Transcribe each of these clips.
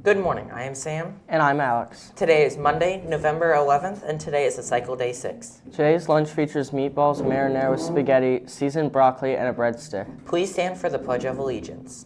Good morning, I am Sam. And I'm Alex. Today is Monday, November 11th, and today is the cycle day 6. Today's lunch features meatballs, marinara with spaghetti, seasoned broccoli, and a breadstick. Please stand for the Pledge of Allegiance.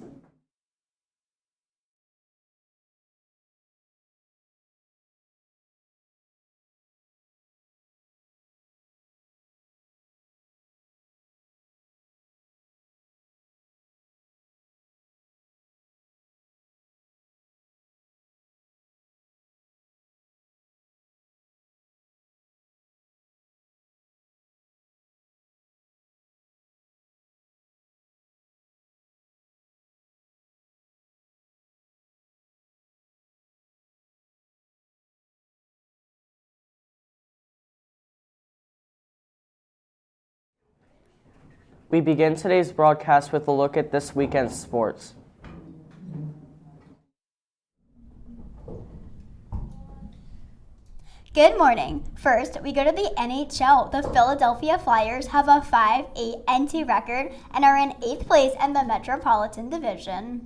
We begin today's broadcast with a look at this weekend's sports. Good morning. First, we go to the NHL. The Philadelphia Flyers have a 5-8-2 record and are in 8th place in the Metropolitan Division.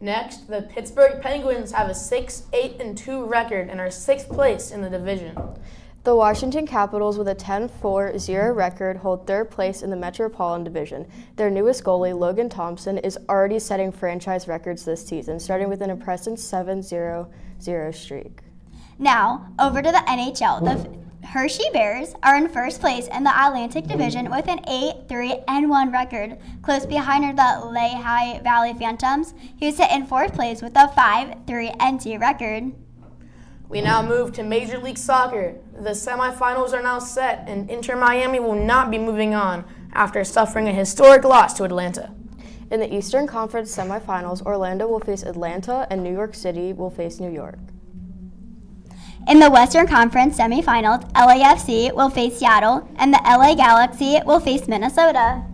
Next, the Pittsburgh Penguins have a 6-8-2 record and are 6th place in the division. The Washington Capitals, with a 10-4-0 record, hold 3rd place in the Metropolitan Division. Their newest goalie, Logan Thompson, is already setting franchise records this season, starting with an impressive 7-0 streak. Now, over to the NHL. The Hershey Bears are in 1st place in the Atlantic Division with an 8-3-1 record. Close behind are the Lehigh Valley Phantoms, who sit in 4th place with a 5-3-2 record. We now move to Major League Soccer. The semifinals are now set, and Inter Miami will not be moving on after suffering a historic loss to Atlanta. In the Eastern Conference semifinals, Orlando will face Atlanta and New York City will face New York. In the Western Conference semifinals, LAFC will face Seattle, and the LA Galaxy will face Minnesota.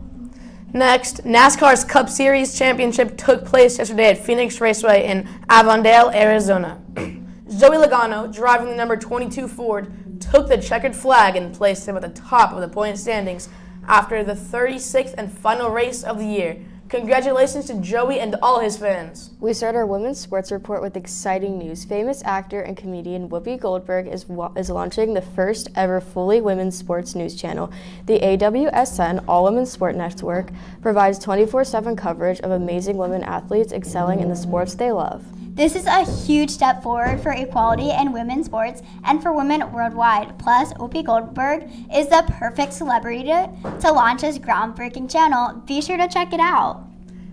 Next, NASCAR's Cup Series Championship took place yesterday at Phoenix Raceway in Avondale, Arizona. Joey Logano, driving the number 22 Ford, took the checkered flag and placed him at the top of the point standings after the 36th and final race of the year. Congratulations to Joey and all his fans. We start our women's sports report with exciting news. Famous actor and comedian Whoopi Goldberg is launching the first ever fully women's sports news channel. The AWSN, All Women's Sport Network, provides 24/7 coverage of amazing women athletes excelling in the sports they love. This is a huge step forward for equality in women's sports and for women worldwide. Plus, Whoopi Goldberg is the perfect celebrity to launch this groundbreaking channel. Be sure to check it out.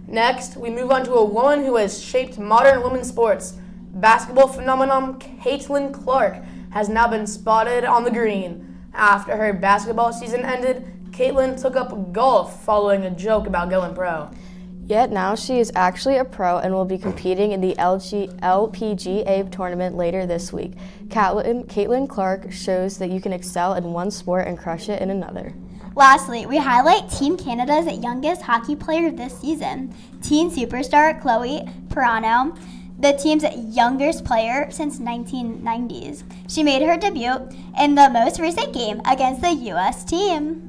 Next, we move on to a woman who has shaped modern women's sports. Basketball phenomenon Caitlin Clark has now been spotted on the green. After her basketball season ended, Caitlin took up golf following a joke about going pro. Yet now she is actually a pro and will be competing in the LPGA tournament later this week. Caitlin Clark shows that you can excel in one sport and crush it in another. Lastly, we highlight Team Canada's youngest hockey player this season, teen superstar Chloe Perrano, the team's youngest player since 1990s. She made her debut in the most recent game against the U.S. team.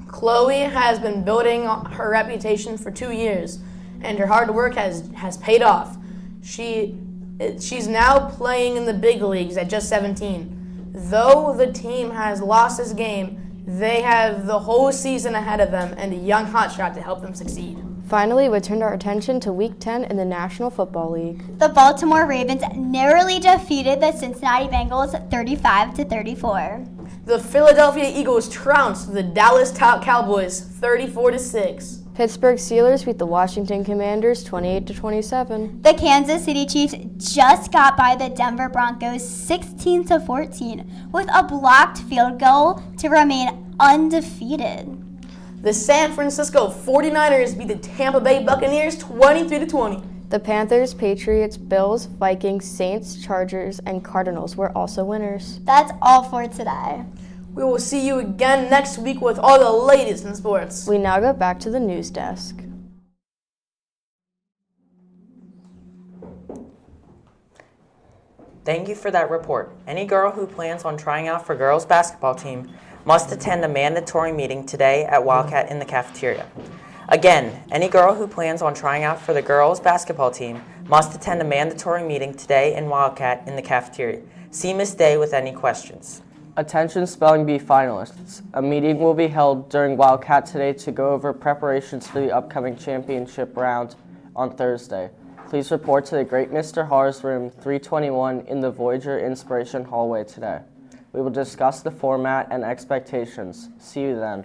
Chloe has been building her reputation for 2 years, and her hard work has paid off. She's now playing in the big leagues at just 17. Though the team has lost this game, they have the whole season ahead of them and a young hotshot to help them succeed. Finally, we turned our attention to Week 10 in the National Football League. The Baltimore Ravens narrowly defeated the Cincinnati Bengals 35-34. The Philadelphia Eagles trounced the Dallas Cowboys 34-6. Pittsburgh Steelers beat the Washington Commanders 28-27. The Kansas City Chiefs just got by the Denver Broncos 16-14 with a blocked field goal to remain undefeated. The San Francisco 49ers beat the Tampa Bay Buccaneers 23-20. The Panthers, Patriots, Bills, Vikings, Saints, Chargers, and Cardinals were also winners. That's all for today. We will see you again next week with all the latest in sports. We now go back to the news desk. Thank you for that report. Any girl who plans on trying out for girls' basketball team must attend a mandatory meeting today at Wildcat in the cafeteria. Again, any girl who plans on trying out for the girls' basketball team must attend a mandatory meeting today in Wildcat in the cafeteria. See Miss Day with any questions. Attention Spelling Bee finalists. A meeting will be held during Wildcat today to go over preparations for the upcoming championship round on Thursday. Please report to the Great Mr. Har's room 321 in the Voyager Inspiration Hallway today. We will discuss the format and expectations. See you then.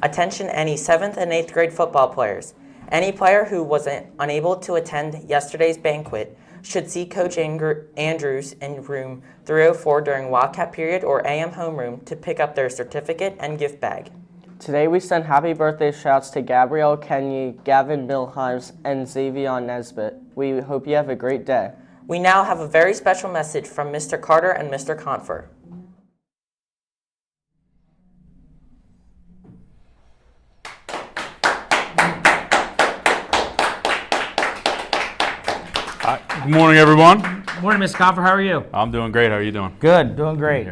Attention any 7th and 8th grade football players. Any player who was unable to attend yesterday's banquet should see Coach Andrews in room 304 during Wildcat period or AM homeroom to pick up their certificate and gift bag. Today we send happy birthday shouts to Gabrielle Kenyi, Gavin Milheims, and Xavier Nesbitt. We hope you have a great day. We now have a very special message from Mr. Carter and Mr. Confer. Good morning, everyone. Good morning, Ms. Confer. How are you? I'm doing great. How are you doing? Good, doing great.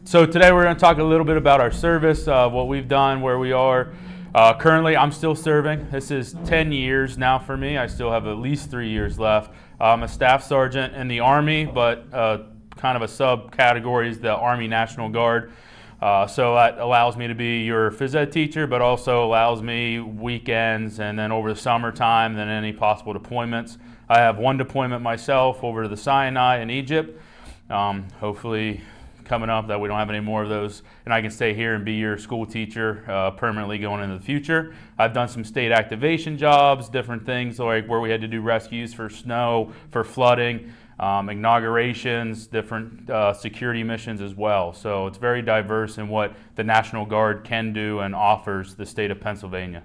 So today we're going to talk a little bit about our service, what we've done, where we are. Currently, I'm still serving. This is 10 years now for me. I still have at least 3 years left. I'm a staff sergeant in the Army, but kind of a subcategory is the Army National Guard. So that allows me to be your phys ed teacher, but also allows me weekends and then over the summertime, then any possible deployments. I have one deployment myself over to the Sinai in Egypt. Hopefully coming up that we don't have any more of those, and I can stay here and be your school teacher permanently going into the future. I've done some state activation jobs, different things like where we had to do rescues for snow, for flooding, inaugurations, different security missions as well. So it's very diverse in what the National Guard can do and offers the state of Pennsylvania.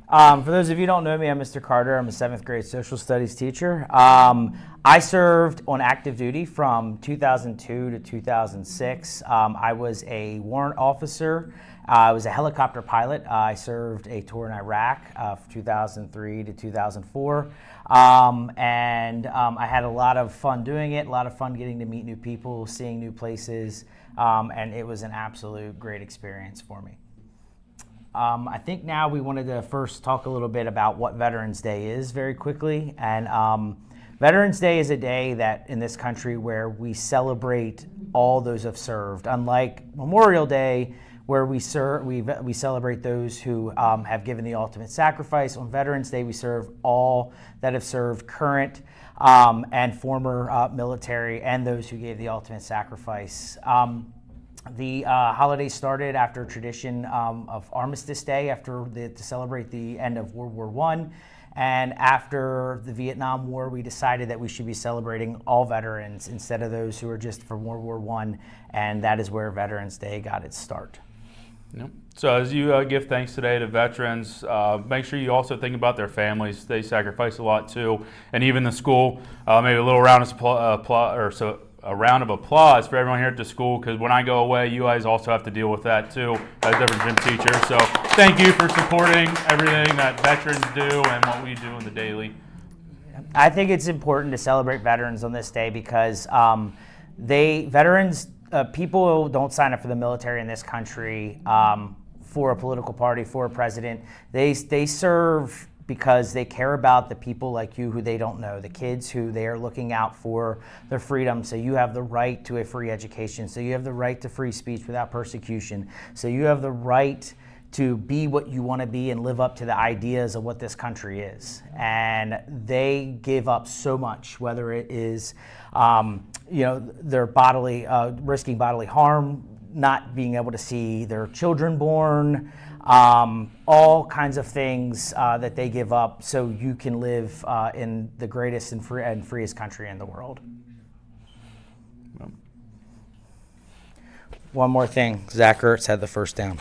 For those of you who don't know me, I'm Mr. Carter. I'm a 7th grade social studies teacher. I served on active duty from 2002 to 2006. I was a warrant officer. I was a helicopter pilot. I served a tour in Iraq from 2003 to 2004. And I had a lot of fun doing it, a lot of fun getting to meet new people, seeing new places, and it was an absolute great experience for me. I think now we wanted to first talk a little bit about what Veterans Day is very quickly. And Veterans Day is a day that in this country where we celebrate all those who have served. Unlike Memorial Day, where we celebrate those who have given the ultimate sacrifice. On Veterans Day, we serve all that have served, current and former military, and those who gave the ultimate sacrifice. The holiday started after a tradition of Armistice Day, to celebrate the end of World War I. And after the Vietnam War, we decided that we should be celebrating all veterans instead of those who were just from World War I, and that is where Veterans Day got its start. Yep. So as you give thanks today to veterans, make sure you also think about their families. They sacrifice a lot too, and even the school. Maybe a little round of a round of applause for everyone here at the school, because when I go away, you guys also have to deal with that too as different gym teachers. So thank you for supporting everything that veterans do and what we do in the daily. I think it's important to celebrate veterans on this day because people don't sign up for the military in this country for a political party, for a president. They serve because they care about the people like you who they don't know, the kids who they are looking out for their freedom. So you have the right to a free education. So you have the right to free speech without persecution. So you have the right to be what you want to be and live up to the ideas of what this country is. And they give up so much, whether it is their risking bodily harm, not being able to see their children born, all kinds of things that they give up so you can live in the greatest and freest country in the world. One more thing, Zach Ertz had the first down.